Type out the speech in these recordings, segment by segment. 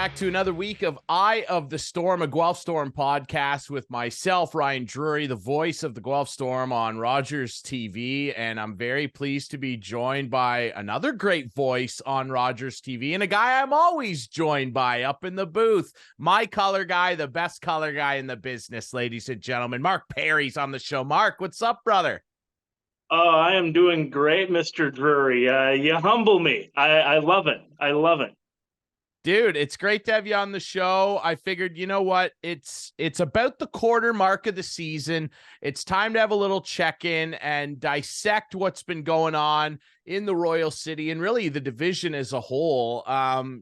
back to another week of Eye of the Storm, a Guelph Storm podcast with myself, Ryan Drury, the voice of the Guelph Storm on Rogers TV. And I'm very pleased to be joined by another great voice on Rogers TV and a guy I'm always joined by up in the booth. My color guy, the best color guy in the business, ladies and gentlemen. Mark Parry's on the show. Mark, what's up, brother? I am doing great, Mr. Drury. You humble me. I love it. I love it. Dude, it's great to have you on the show. I figured, you know what? It's about the quarter mark of the season. It's time to have a little check-in and dissect what's been going on in the Royal City and really the division as a whole.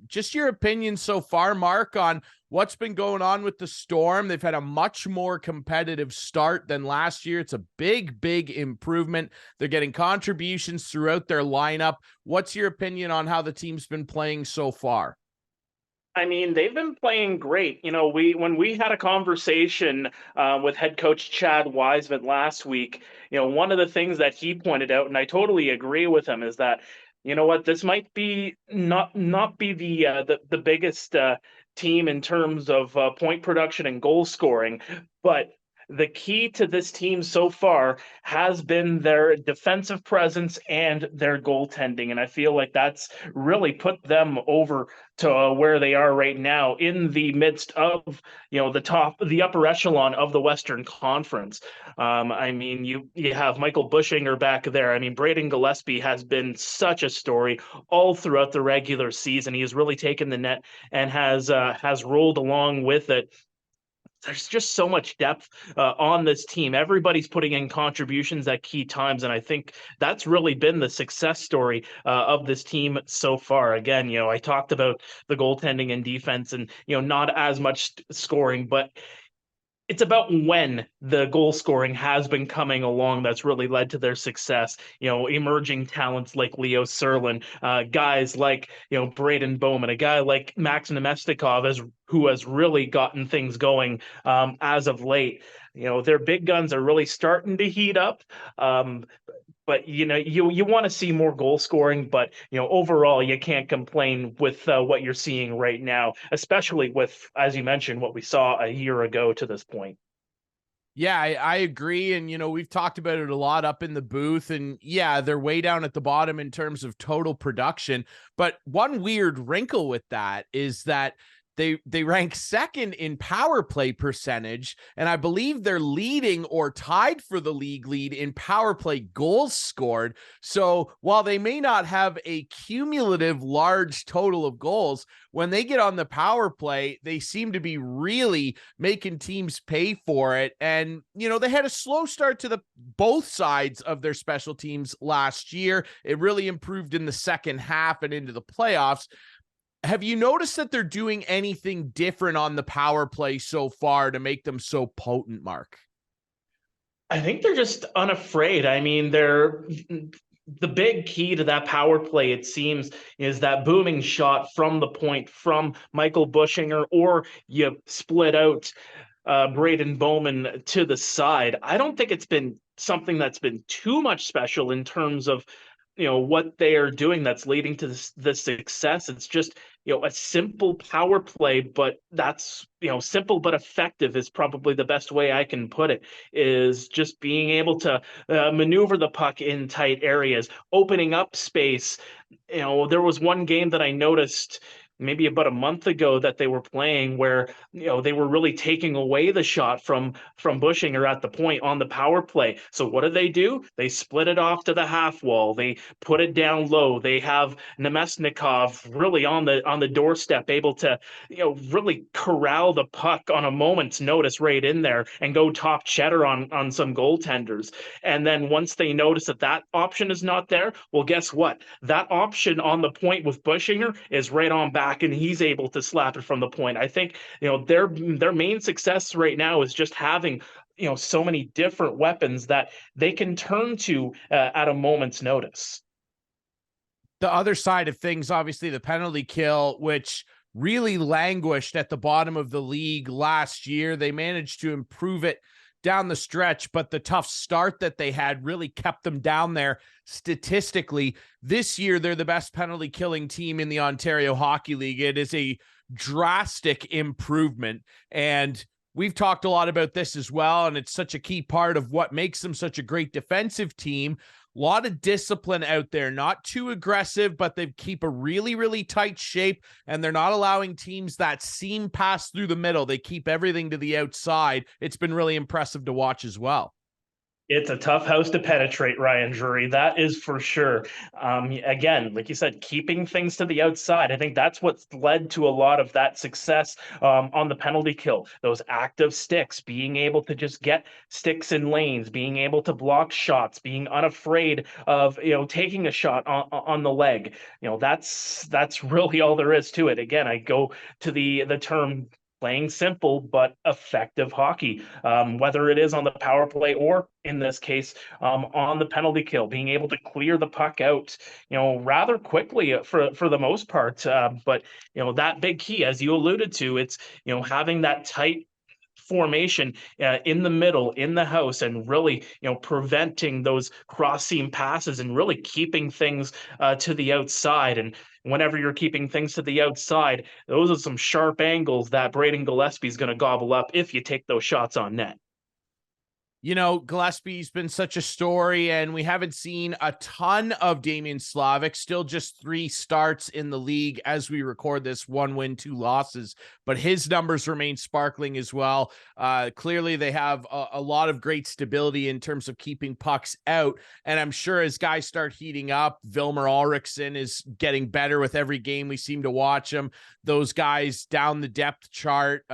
Just your opinion so far, Mark, on what's been going on with the Storm. They've had a much more competitive start than last year. It's a big, big improvement. They're getting contributions throughout their lineup. What's your opinion on how the team's been playing so far? I mean, they've been playing great. You know, when we had a conversation with head coach Chad Wiseman last week, you know, one of the things that he pointed out, and I totally agree with him, is that, you know what, this might be not be the biggest team in terms of point production and goal scoring, but the key to this team so far has been their defensive presence and their goaltending. And I feel like that's really put them over to where they are right now in the midst of, you know, the upper echelon of the Western Conference. I mean, you have Michael Bushinger back there. I mean, Braden Gillespie has been such a story all throughout the regular season. He has really taken the net and has rolled along with it. There's just so much depth on this team. Everybody's putting in contributions at key times, and I think that's really been the success story of this team so far. Again, you know, I talked about the goaltending and defense and, you know, not as much scoring, but it's about when the goal scoring has been coming along that's really led to their success. You know, emerging talents like Leo Serlin, guys like, you know, Braden Bowman, a guy like Max Nemestikov who has really gotten things going as of late. You know, their big guns are really starting to heat up. But you know, you want to see more goal scoring, but you know, overall, you can't complain with what you're seeing right now, especially with, as you mentioned, what we saw a year ago to this point. Yeah, I agree. And, you know, we've talked about it a lot up in the booth. And yeah, they're way down at the bottom in terms of total production. But one weird wrinkle with that is that they rank second in power play percentage, and I believe they're leading or tied for the league lead in power play goals scored. So while they may not have a cumulative large total of goals, when they get on the power play, they seem to be really making teams pay for it. And, you know, they had a slow start to both sides of their special teams last year. It really improved in the second half and into the playoffs. Have you noticed that they're doing anything different on the power play so far to make them so potent, Mark? I think they're just unafraid. I mean, the big key to that power play, it seems, is that booming shot from the point from Michael Bushinger, or you split out Braden Bowman to the side. I don't think it's been something that's been too much special in terms of, you know, what they are doing that's leading to this success. It's just, you know, a simple power play, but that's, you know, simple but effective is probably the best way I can put it, is just being able to maneuver the puck in tight areas, opening up space. You know, there was one game that I noticed maybe about a month ago that they were playing where, you know, they were really taking away the shot from Bushinger at the point on the power play. So what do? They split it off to the half wall. They put it down low. They have Nemesnikov really on the doorstep, able to, you know, really corral the puck on a moment's notice right in there and go top cheddar on some goaltenders. And then once they notice that option is not there, well, guess what? That option on the point with Bushinger is right on back, and he's able to slap it from the point. I think, you know, their main success right now is just having, you know, so many different weapons that they can turn to at a moment's notice. The other side of things, obviously, the penalty kill, which really languished at the bottom of the league last year. They managed to improve it down the stretch, but the tough start that they had really kept them down there statistically. This year, they're the best penalty killing team in the Ontario Hockey League. It is a drastic improvement. And we've talked a lot about this as well, and it's such a key part of what makes them such a great defensive team. A lot of discipline out there, not too aggressive, but they keep a really, really tight shape, and they're not allowing teams that seam pass through the middle. They keep everything to the outside. It's been really impressive to watch as well. It's a tough house to penetrate, Ryan Drury. That is for sure. Again, like you said, keeping things to the outside. I think that's what's led to a lot of that success on the penalty kill. Those active sticks, being able to just get sticks in lanes, being able to block shots, being unafraid of taking a shot on the leg. That's really all there is to it. Again, I go to the term playing simple but effective hockey, whether it is on the power play or in this case on the penalty kill, being able to clear the puck out, rather quickly for the most part. But that big key, as you alluded to, it's having that tight formation in the middle in the house, and really preventing those cross seam passes and really keeping things to the outside. And whenever you're keeping things to the outside, those are some sharp angles that Braden Gillespie is going to gobble up if you take those shots on net. Gillespie's been such a story, and we haven't seen a ton of Damian Slavic. Still just 3 starts in the league as we record this, 1 win, 2 losses, but his numbers remain sparkling as well. Clearly they have a lot of great stability in terms of keeping pucks out, and I'm sure as guys start heating up, Vilmer Ulrichsen is getting better with every game we seem to watch him. Those guys down the depth chart,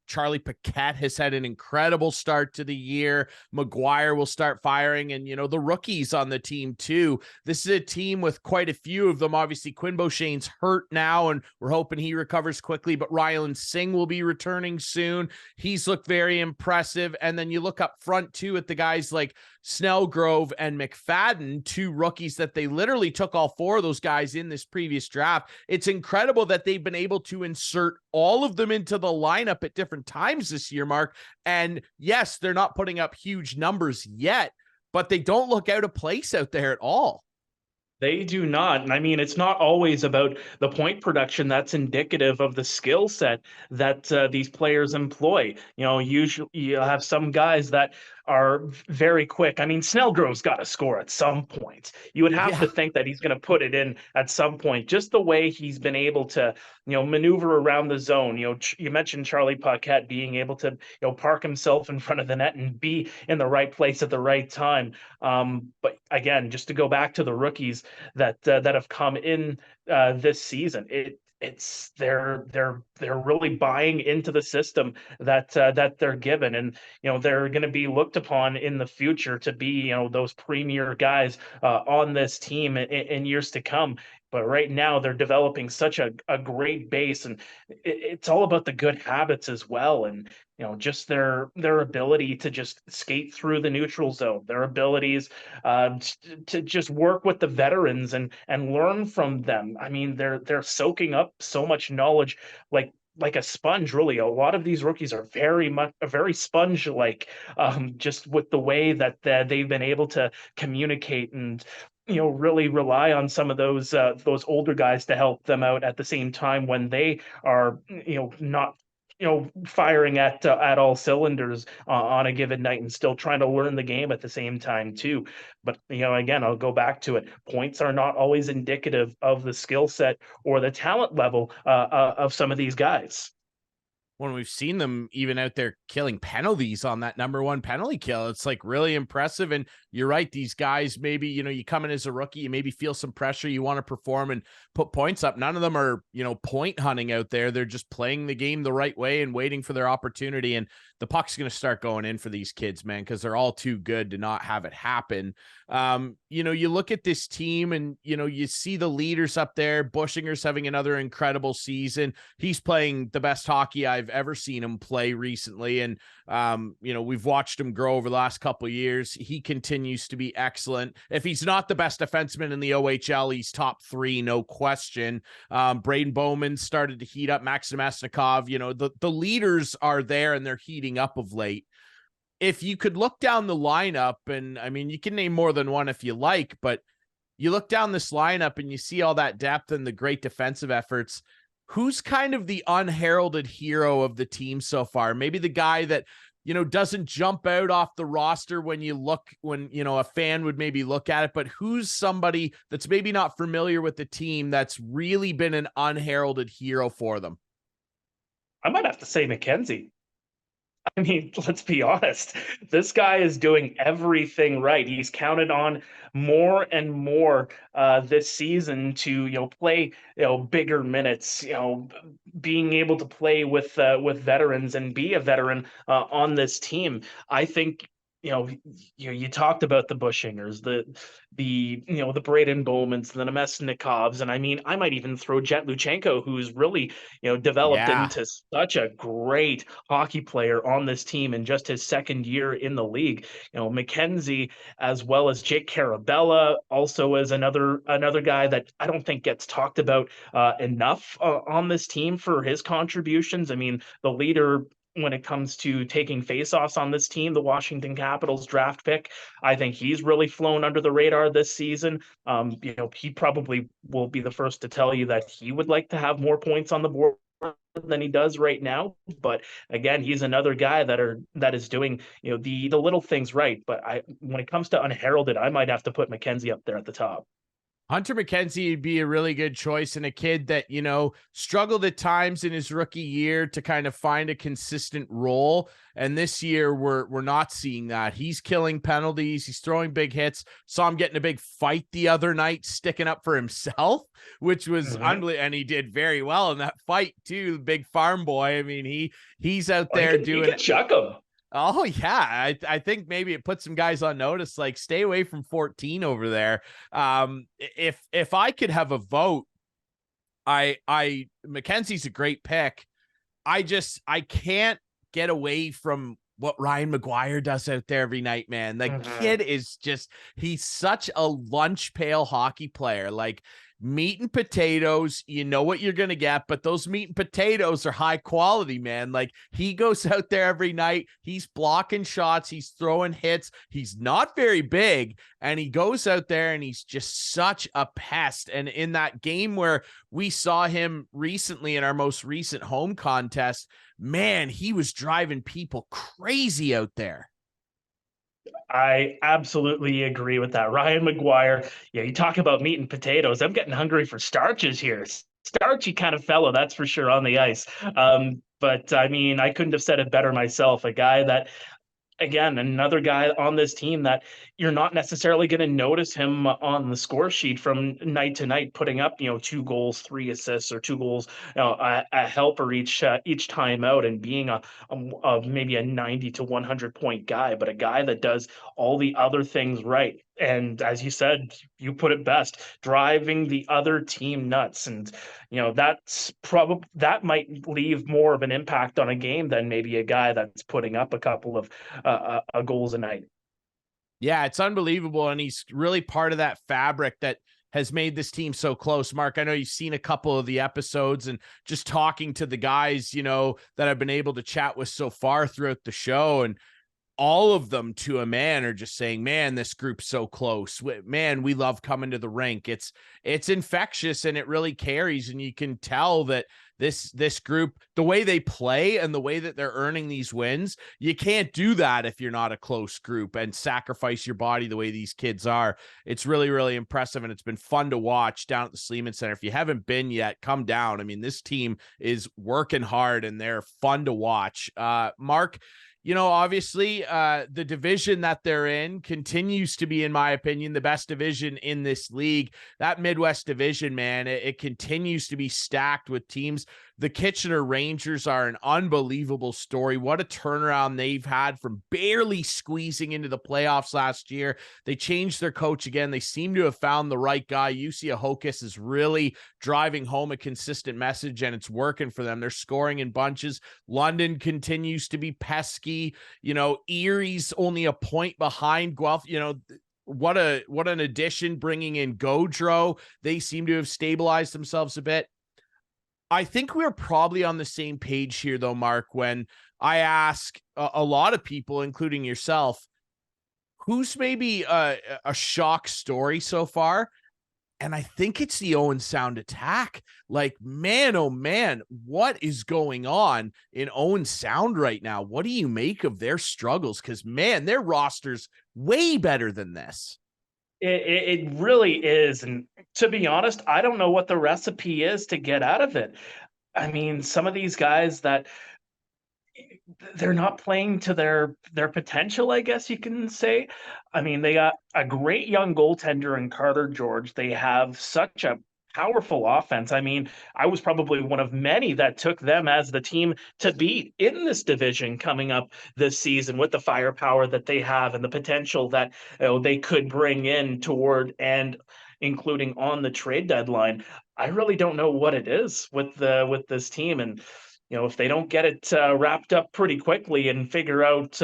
Charlie Paquette has had an incredible start to the year. McGuire will start firing, and the rookies on the team too. This is a team with quite a few of them. Obviously Quinn Beauchene's hurt now, and we're hoping he recovers quickly, but Ryland Singh will be returning soon. He's looked very impressive. And then you look up front too at the guys like Snellgrove and McFadden, 2 rookies that they literally took all 4 of those guys in this previous draft. It's incredible that they've been able to insert all of them into the lineup at different times this year, Mark. And yes, they're not putting up huge numbers yet, but they don't look out of place out there at all. They do not. And I mean, it's not always about the point production. That's indicative of the skill set that these players employ. Usually you have some guys that are very quick. I mean, Snellgrove's got to score at some point. You would have to think that he's going to put it in at some point. Just the way he's been able to, maneuver around the zone. You mentioned Charlie Paquette being able to, park himself in front of the net and be in the right place at the right time. But again, just to go back to the rookies that have come in this season, they're really buying into the system that they're given, and they're going to be looked upon in the future to be those premier guys on this team in years to come. But right now they're developing such a great base, and it's all about the good habits as well. And just their ability to just skate through the neutral zone, their abilities to just work with the veterans and learn from them. I mean, they're soaking up so much knowledge, like a sponge. Really, a lot of these rookies are very sponge like, just with the way that they've been able to communicate and really rely on some of those older guys to help them out at the same time when they are not firing at all cylinders on a given night, and still trying to learn the game at the same time too. But again, I'll go back to it. Points are not always indicative of the skill set or the talent level of some of these guys. When we've seen them even out there killing penalties on that number 1 penalty kill, it's like really impressive. And you're right, these guys, maybe, you come in as a rookie, you maybe feel some pressure, you want to perform and put points up. None of them are, point hunting out there. They're just playing the game the right way and waiting for their opportunity. And the puck's going to start going in for these kids, man, because they're all too good to not have it happen. You look at this team and, you see the leaders up there. Bushinger's having another incredible season. He's playing the best hockey I've ever seen him play recently. And, we've watched him grow over the last couple of years. He continues to be excellent. If he's not the best defenseman in the OHL, he's top 3, no question. Braden Bowman started to heat up. Maxim Mesnikov, the leaders are there and they're heating up of late. If you could look down the lineup, and I mean, you can name more than one if you like, but you look down this lineup and you see all that depth and the great defensive efforts. who's kind of the unheralded hero of the team so far? Maybe the guy that, doesn't jump out off the roster when a fan would maybe look at it, but who's somebody that's maybe not familiar with the team that's really been an unheralded hero for them? I might have to say Mackenzie. I mean, let's be honest. This guy is doing everything right. He's counted on more and more this season to play bigger minutes. Being able to play with veterans and be a veteran on this team. I think you talked about the Bushingers, the Braden Bowmans, the Nemesnikovs, and I mean I might even throw Jet Luchenko, who's really developed Yeah. into such a great hockey player on this team in just his second year in the league. Mackenzie, as well as Jake Carabella, also as another guy that I don't think gets talked about enough on this team for his contributions. I mean, the leader when it comes to taking faceoffs on this team, the Washington Capitals draft pick. I think he's really flown under the radar this season. He probably will be the first to tell you that he would like to have more points on the board than he does right now. But again, he's another guy that is doing the little things right. But when it comes to unheralded, I might have to put Mackenzie up there at the top. Hunter McKenzie would be a really good choice, and a kid that, struggled at times in his rookie year to kind of find a consistent role. And this year we're not seeing that. He's killing penalties. He's throwing big hits. Saw him getting a big fight the other night, sticking up for himself, which was unbelievable. And he did very well in that fight too. Big farm boy. I mean, he's out there doing he can chuck him. Oh yeah, I think maybe it puts some guys on notice, like stay away from 14 over there. If I could have a vote, Mackenzie's a great pick. I can't get away from what Ryan McGuire does out there every night, man. The kid is he's such a lunch pail hockey player. Like, meat and potatoes, you know what you're going to get, but those meat and potatoes are high quality, man. Like, he goes out there every night. He's blocking shots. He's throwing hits. He's not very big, and he goes out there and he's just such a pest. And in that game where we saw him recently in our most recent home contest, man, he was driving people crazy out there. I absolutely agree with that. Ryan McGuire, yeah, you talk about meat and potatoes. I'm getting hungry for starches here. Starchy kind of fellow, that's for sure, on the ice. But I mean, I couldn't have said it better myself. A guy that, again, another guy on this team that you're not necessarily going to notice him on the score sheet from night to night, putting up 2 goals, 3 assists, or 2 goals, a helper each time out, and being a maybe a 90 to 100 point guy, but a guy that does all the other things right. And as you said, you put it best, driving the other team nuts. And that might leave more of an impact on a game than maybe a guy that's putting up a couple of goals a night. Yeah, it's unbelievable. And he's really part of that fabric that has made this team so close. Mark, I know you've seen a couple of the episodes, and just talking to the guys, that I've been able to chat with so far throughout the show. And all of them, to a man, are just saying, man, this group's so close. Man, we love coming to the rink. It's infectious, and it really carries. And you can tell that this group, the way they play and the way that they're earning these wins, you can't do that if you're not a close group and sacrifice your body the way these kids are. It's really, really impressive, and it's been fun to watch down at the Sleeman Center. If you haven't been yet, come down. I mean, this team is working hard, and they're fun to watch. Mark, obviously, the division that they're in continues to be, in my opinion, the best division in this league. That Midwest division, man, it continues to be stacked with teams. The Kitchener Rangers are an unbelievable story. What a turnaround they've had from barely squeezing into the playoffs last year. They changed their coach again. They seem to have found the right guy. Jussi Ahokas is really driving home a consistent message, and it's working for them. They're scoring in bunches. London continues to be pesky. Erie's only a point behind Guelph. What an addition, bringing in Gaudreau. They seem to have stabilized themselves a bit. I think we're probably on the same page here, though, Mark, when I ask a lot of people, including yourself, who's maybe a shock story so far? And I think it's the Owen Sound attack. Like, man, oh man, what is going on in Owen Sound right now? What do you make of their struggles? Because, man, their roster's way better than this. It really is. And to be honest, I don't know what the recipe is to get out of it. I mean, some of these guys that they're not playing to their potential, I guess you can say. I mean, they got a great young goaltender in Carter George. They have such a powerful offense. I mean, I was probably one of many that took them as the team to beat in this division coming up this season with the firepower that they have and the potential that they could bring in toward and including on the trade deadline. I really don't know what it is with this team, and if they don't get it wrapped up pretty quickly and figure out,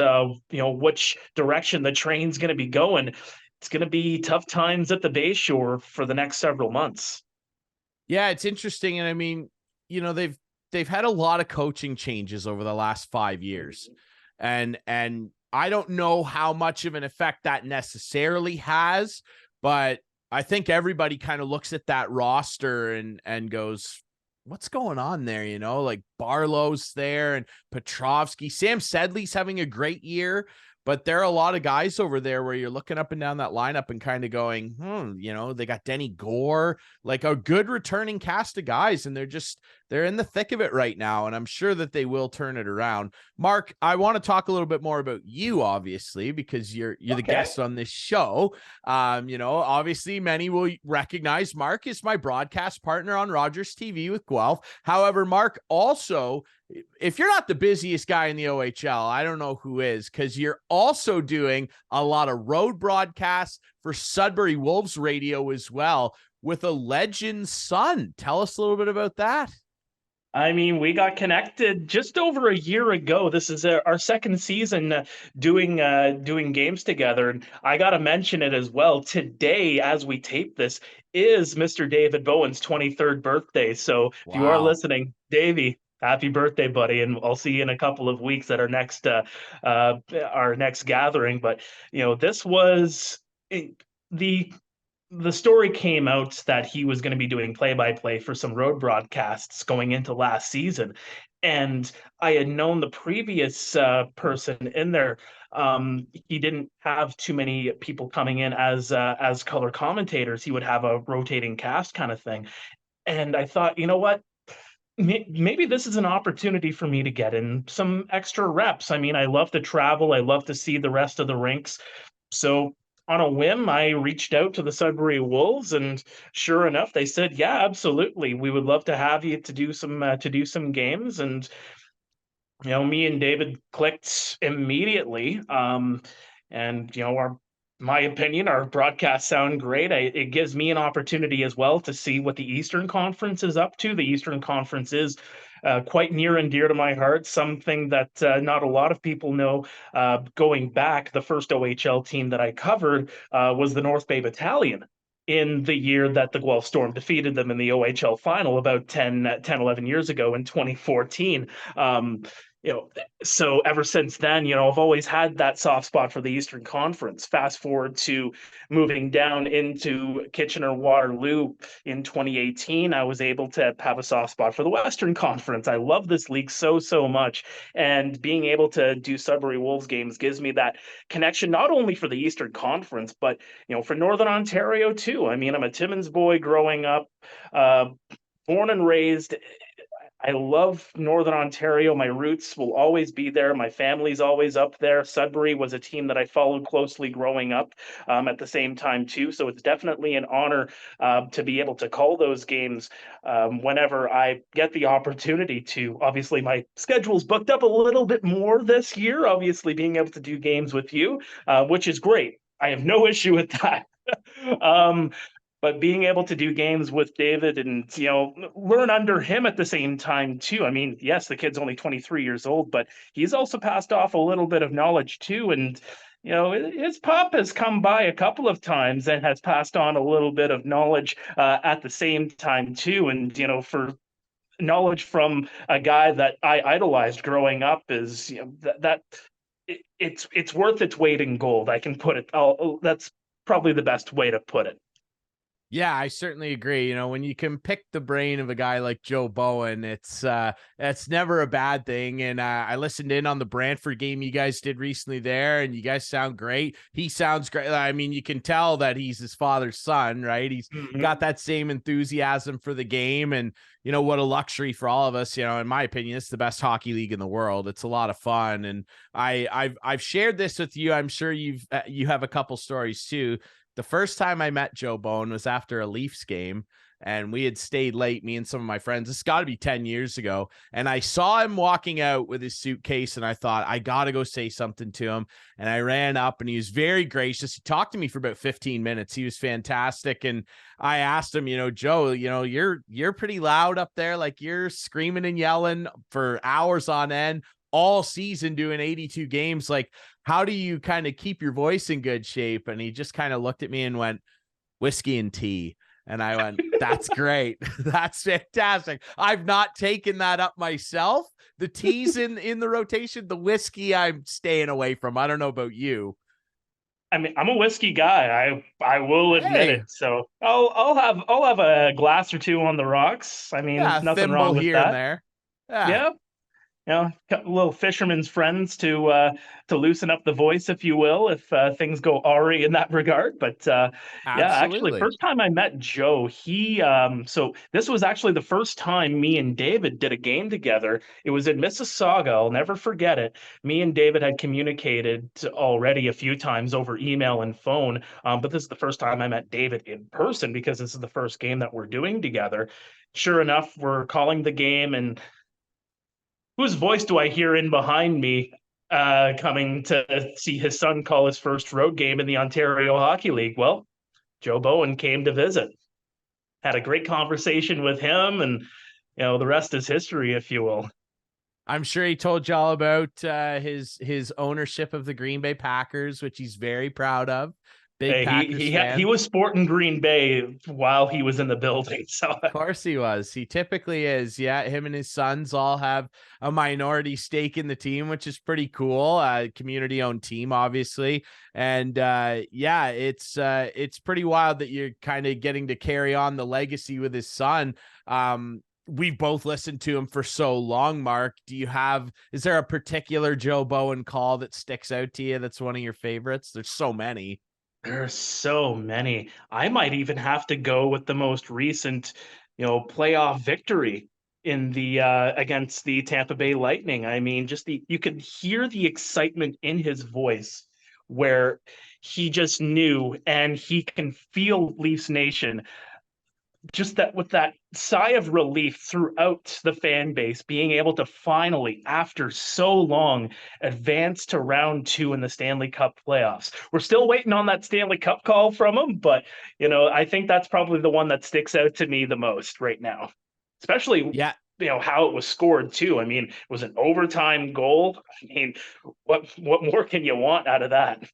which direction the train's going to be going, it's going to be tough times at the Bayshore for the next several months. Yeah, it's interesting. And I mean, they've had a lot of coaching changes over the last 5 years. And I don't know how much of an effect that necessarily has, but I think everybody kind of looks at that roster and goes, what's going on there? Like Barlow's there and Petrovsky. Sam Sedley's having a great year, but there are a lot of guys over there where you're looking up and down that lineup and kind of going, they got Denny Gore, like a good returning cast of guys, and they're in the thick of it right now, and I'm sure that they will turn it around. Mark, I want to talk a little bit more about you, obviously, because you're the guest on this show. Obviously many will recognize Mark is my broadcast partner on Rogers TV with Guelph. However, Mark also, if you're not the busiest guy in the OHL, I don't know who is, because you're also doing a lot of road broadcasts for Sudbury Wolves radio as well with a legend's son. Tell us a little bit about that. I mean, we got connected just over a year ago. This is our second season doing games together, and I got to mention it as well. Today, as we tape this, is Mr. David Bowen's 23rd birthday. So if you are Wow. listening, Davey, happy birthday, buddy! And I'll see you in a couple of weeks at our next gathering. But this was the the story came out that he was going to be doing play-by-play for some road broadcasts going into last season, and I had known the previous person in there. He didn't have too many people coming in as color commentators. He would have a rotating cast kind of thing, and I thought, you know what? Maybe this is an opportunity for me to get in some extra reps. I mean, I love to travel. I love to see the rest of the rinks. So on a whim, I reached out to the Sudbury Wolves, and sure enough, they said, "Yeah, absolutely. We would love to have you to do some games." And me and David clicked immediately. And our my opinion, our broadcasts sound great. It gives me an opportunity as well to see what the Eastern Conference is up to. The Eastern Conference is quite near and dear to my heart, something that not a lot of people know. Going back, the first OHL team that I covered was the North Bay Battalion in the year that the Guelph Storm defeated them in the OHL final about 11 years ago in 2014. Um, you know, so ever since then, I've always had that soft spot for the Eastern Conference. Fast forward to moving down into Kitchener Waterloo in 2018, I was able to have a soft spot for the Western Conference. I love this league so much, and being able to do Sudbury Wolves games gives me that connection not only for the Eastern Conference, but for Northern Ontario too. I mean, I'm a Timmins boy growing up, uh, born and raised. I love Northern Ontario. My roots will always be there. My family's always up there. Sudbury was a team that I followed closely growing up, at the same time too. So it's definitely an honor to be able to call those games whenever I get the opportunity to. Obviously, my schedule's booked up a little bit more this year. Obviously, being able to do games with you, which is great. I have no issue with that. um, but being able to do games with David and learn under him at the same time too. I mean, yes, the kid's only 23 years old, but he's also passed off a little bit of knowledge too. And his pop has come by a couple of times and has passed on a little bit of knowledge at the same time too. And for knowledge from a guy that I idolized growing up is it's worth its weight in gold. I can put it. That's probably the best way to put it. Yeah, I certainly agree. You know, when you can pick the brain of a guy like Joe Bowen, it's never a bad thing. And I listened in on the Brantford game you guys did recently there, and you guys sound great. He sounds great. I mean, you can tell that he's his father's son, right? He's got Mhm. that same enthusiasm for the game, and you know what a luxury for all of us. You know, in my opinion, it's the best hockey league in the world. It's a lot of fun, and I've shared this with you. I'm sure you have a couple stories too. The first time I met Joe Bone was after a Leafs game, and we had stayed late, me and some of my friends. This got to be 10 years ago. And I saw him walking out with his suitcase, and I thought, I got to go say something to him. And I ran up, and he was very gracious. He talked to me for about 15 minutes. He was fantastic. And I asked him, you know, Joe, you know, you're pretty loud up there. Like you're screaming and yelling for hours on end all season doing 82 games. Like, how do you kind of keep your voice in good shape? And he just kind of looked at me and went, whiskey and tea. And I went, that's great. That's fantastic. I've not taken that up myself. The tea's in the rotation. The whiskey I'm staying away from. I don't know about you. I mean, I'm a whiskey guy. I will admit Hey, it. So I'll have a glass or two on the rocks. I mean, yeah, a nothing thimble wrong with here and that. there. Yeah. Yeah, little fisherman's friends to loosen up the voice, if you will, if things go awry in that regard. But yeah, actually, Absolutely. first time I met Joe, he so this was actually the first time me and David did a game together. It was in Mississauga. I'll never forget it. Me and David had communicated already a few times over email and phone, but this is the first time I met David in person because this is the first game that we're doing together. Sure enough, we're calling the game, and whose voice do I hear in behind me coming to see his son call his first road game in the Ontario Hockey League? Well, Joe Bowen came to visit. Had a great conversation with him, and the rest is history, if you will. I'm sure he told you all about his ownership of the Green Bay Packers, which he's very proud of. Big He Packers he he fan. was sporting Green Bay while he was in the building, so Of course he was. He typically is. Yeah, him and his sons all have a minority stake in the team, which is pretty cool. Community owned team, obviously. And yeah, it's pretty wild that you're kind of getting to carry on the legacy with his son. We've both listened to him for so long, Mark. Is there a particular Joe Bowen call that sticks out to you that's one of your favorites? There's so many. there are so many. I might even have to go with the most recent, playoff victory in the against the Tampa Bay Lightning. I mean, just the you could hear the excitement in his voice where he just knew and he can feel Leafs Nation just that with that sigh of relief throughout the fan base, being able to finally, after so long, advance to round two in the Stanley Cup playoffs. We're still waiting on that Stanley Cup call from him, but I think that's probably the one that sticks out to me the most right now, especially. Yeah, How it was scored too. I mean, it was an overtime goal. I mean, what more can you want out of that?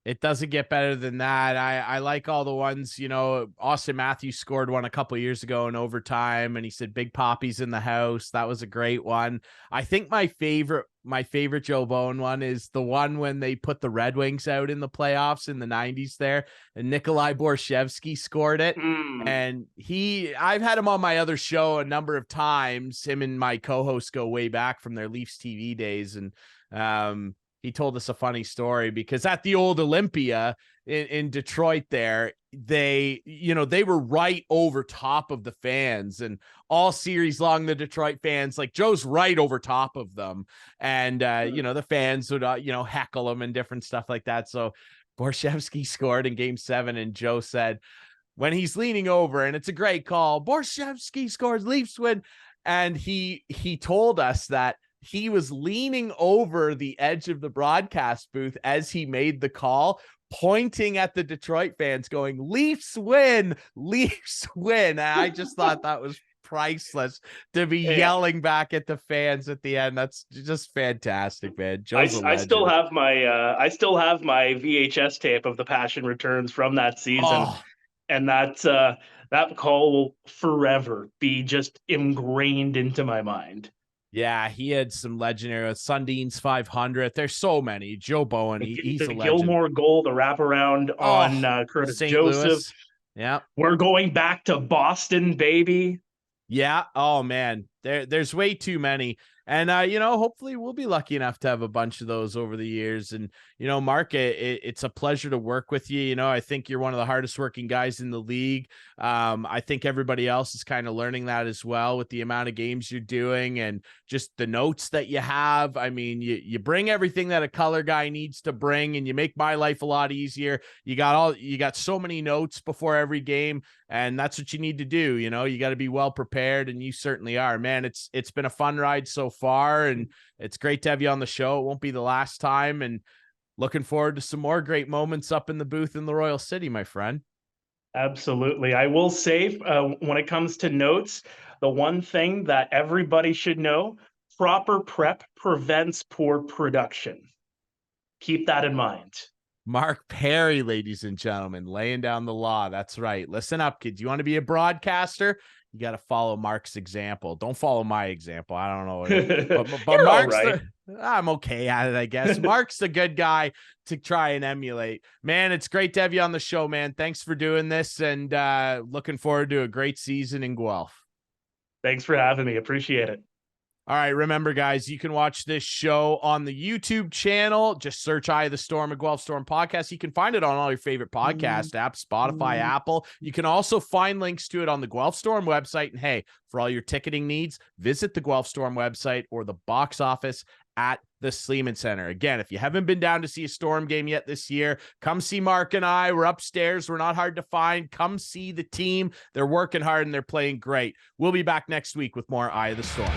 it doesn't get better than that. I like all the ones, you know, Austin Matthews scored one a couple years ago in overtime, and he said Big Poppy's in the house. That was a great one. I think my favorite Joe Bowen one is the one when they put the Red Wings out in the playoffs in the 90s there, and Nikolai Borshevsky scored it. Mm. And I've had him on my other show a number of times. Him and my co-host go way back from their Leafs TV days. And he told us a funny story because at the old Olympia in Detroit there, they were right over top of the fans, and all series long, the Detroit fans, like Joe's right over top of them. And, the fans would, heckle him and different stuff like that. So Borshevsky scored in game 7, and Joe said, when he's leaning over, and it's a great call, Borshevsky scores, Leafs win. And he told us that he was leaning over the edge of the broadcast booth as he made the call, pointing at the Detroit fans, going, Leafs win, Leafs win. And I just thought that was priceless to be Yeah. yelling back at the fans at the end. That's just fantastic, man. I, Joe's a I still legend. have my VHS tape of the Passion Returns from that season, Oh, and that call will forever be just ingrained into my mind. yeah, he had some legendary Sundin's 500. There's so many. Joe Bowen, The, he's a the legend. Gilmore goal, the wraparound on Oh, Curtis St. Joseph. Louis. Yeah. We're going back to Boston, baby. Yeah. Oh man, there's way too many. And hopefully we'll be lucky enough to have a bunch of those over the years. And Mark, it's a pleasure to work with you. I think you're one of the hardest working guys in the league. I think everybody else is kind of learning that as well with the amount of games you're doing and just the notes that you have. I mean, you bring everything that a color guy needs to bring, and you make my life a lot easier. You got so many notes before every game, and that's what you need to do. You got to be well prepared, and you certainly are, man. It's been a fun ride so far, and it's great to have you on the show. It won't be the last time, and looking forward to some more great moments up in the booth in the Royal City, my friend. Absolutely. I will say, when it comes to notes, the one thing that everybody should know, proper prep prevents poor production. Keep that in mind. Mark Paré, ladies and gentlemen, laying down the law. That's right. Listen up, kids. You want to be a broadcaster? You got to follow Mark's example. Don't follow my example. I don't know. But You're all Mark's right. I'm okay at it, I guess. Mark's the good guy to try and emulate. Man, it's great to have you on the show, man. Thanks for doing this, and looking forward to a great season in Guelph. Thanks for having me. Appreciate it. All right, remember, guys, you can watch this show on the YouTube channel. Just search Eye of the Storm, a Guelph Storm podcast. You can find it on all your favorite podcast apps, Spotify, Apple. You can also find links to it on the Guelph Storm website. And hey, for all your ticketing needs, visit the Guelph Storm website or the box office at the Sleeman Center. Again, if you haven't been down to see a Storm game yet this year, come see Mark and I. We're upstairs. We're not hard to find. Come see the team. They're working hard and they're playing great. We'll be back next week with more Eye of the Storm.